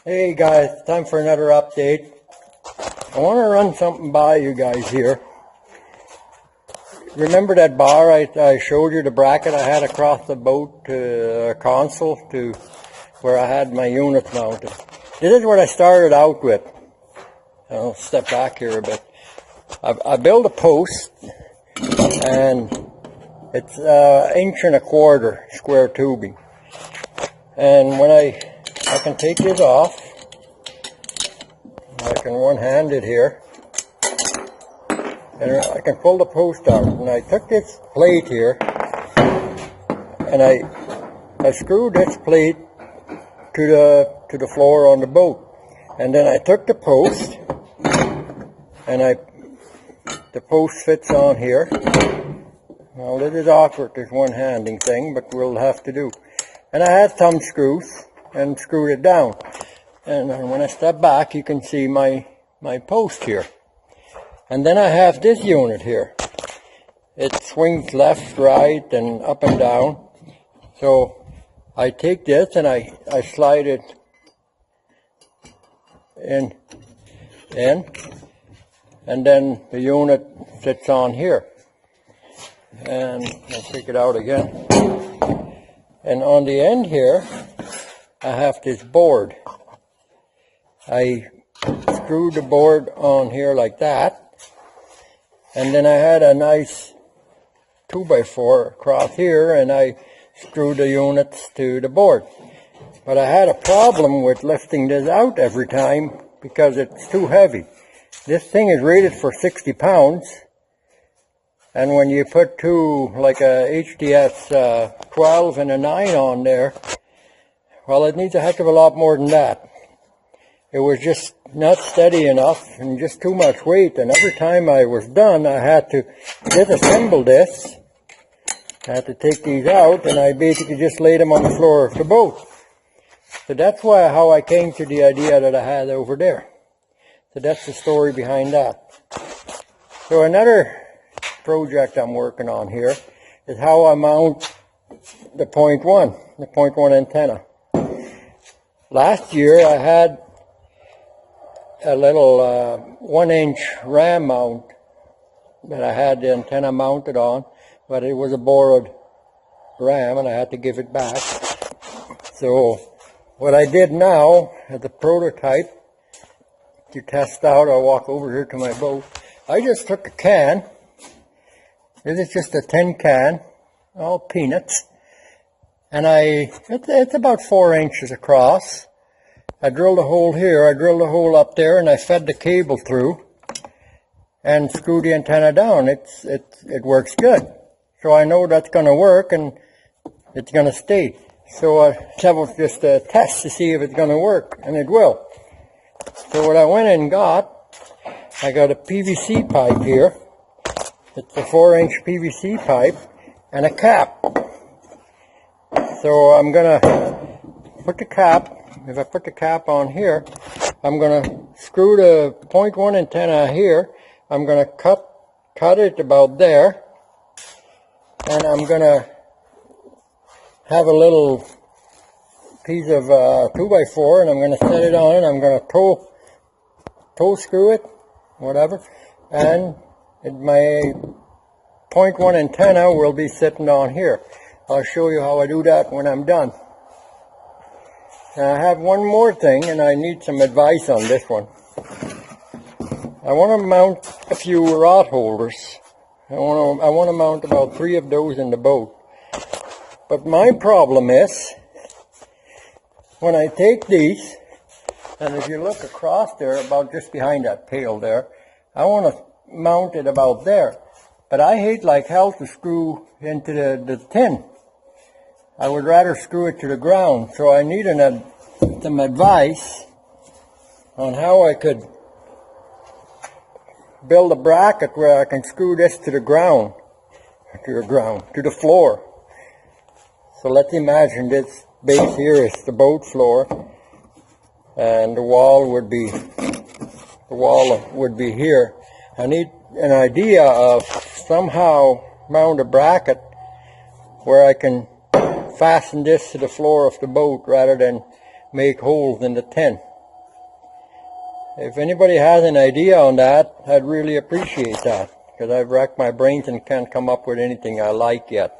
Hey guys, time for another update. I want to run something by you guys here. Remember that bar I showed you, the bracket I had across the boat console to where I had my units mounted? This is what I started out with. I'll step back here a bit. I built a post, and it's 1.25 inch square tubing. And when I can take this off, I can one-hand it here, and I can pull the post out. And I took this plate here, and I screwed this plate to the floor on the boat. And then I took the post, and the post fits on here. Well, this is awkward, this one-handing thing, but we'll have to do. And I had thumb screws and screwed it down. And when I step back, you can see my post here. And then I have this unit here. It swings left, right, and up and down. So I take this and I slide it in, and then the unit sits on here. And I'll take it out again. And on the end here, I have this board. I screwed the board on here like that, and then I had a nice 2x4 across here, and I screwed the units to the board. But I had a problem with lifting this out every time because it's too heavy. This thing is rated for 60 pounds, and when you put two, like a HDS 12 and a 9 on there, well, it needs a heck of a lot more than that. It was just not steady enough and just too much weight, and every time I was done, I had to disassemble this. I had to take these out, and I basically just laid them on the floor of the boat. So that's how I came to the idea that I had over there. So that's the story behind that. So another project I'm working on here is how I mount the point one antenna. Last year I had a little 1-inch ram mount that I had the antenna mounted on, but it was a borrowed ram and I had to give it back. So what I did now as a prototype to test out, I'll walk over here to my boat. I just took a can. This is just a tin can, all peanuts, and it's about 4 inches across. I drilled a hole here, I drilled a hole up there, and I fed the cable through and screwed the antenna down. It works good. So I know that's going to work and it's going to stay. So that was just a test to see if it's going to work, and it will. So what I went and I got a PVC pipe here. It's a 4-inch PVC pipe and a cap. So I'm going to put the cap. If I put the cap on here, I'm going to screw the point one antenna here. I'm going to cut it about there, and I'm going to have a little piece of 2x4, and I'm going to set it on, and I'm going to toe screw it, whatever, and my point one antenna will be sitting on here. I'll show you how I do that when I'm done. Now I have one more thing, and I need some advice on this one. I want to mount a few rod holders. I want to mount about 3 of those in the boat. But my problem is, when I take these, and if you look across there, about just behind that pail there, I want to mount it about there. But I hate like hell to screw into the tin. I would rather screw it to the ground, so I need some advice on how I could build a bracket where I can screw this to the floor. So let's imagine this base here is the boat floor, and the wall would be here. I need an idea of somehow mount a bracket where I can fasten this to the floor of the boat rather than make holes in the tin. if anybody has an idea on that, I'd really appreciate that, because I've racked my brains and can't come up with anything I like yet.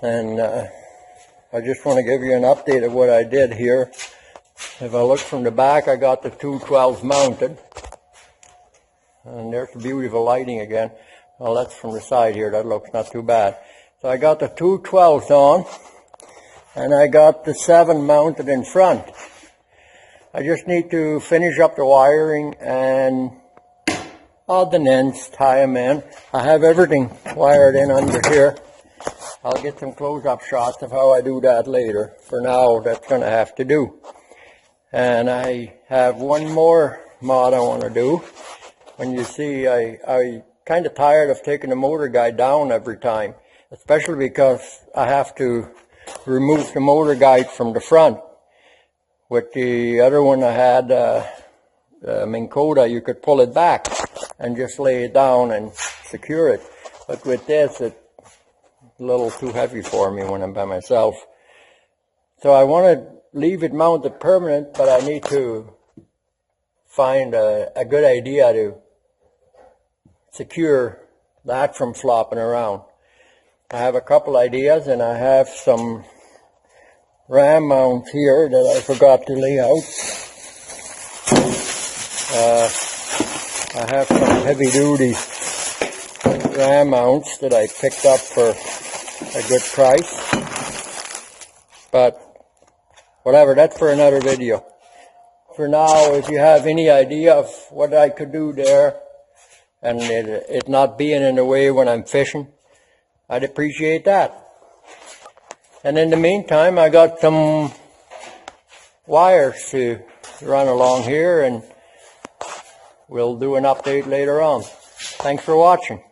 And I just want to give you an update of what I did here. If I look from the back, I got the 212s mounted. And there's the beauty of the lighting again. Well, that's from the side here. That looks not too bad. So I got the 212s on, and I got the 7 mounted in front. I just need to finish up the wiring and odd and ends, tie them in. I have everything wired in under here. I'll get some close-up shots of how I do that later. For now, that's going to have to do. And I have one more mod I want to do. When you see, I kind of tired of taking the motor guide down every time, especially because I have to remove the motor guide from the front. With the other one I had, Minn Kota, you could pull it back and just lay it down and secure it. But with this, it's a little too heavy for me when I'm by myself. So I want to leave it mounted permanent, but I need to find a good idea to secure that from flopping around. I have a couple ideas, and I have some ram mounts here that I forgot to lay out. I have some heavy duty ram mounts that I picked up for a good price. But whatever, that's for another video. For now, if you have any idea of what I could do there, and it not being in the way when I'm fishing, I'd appreciate that. And in the meantime, I got some wires to run along here, and we'll do an update later on. Thanks for watching.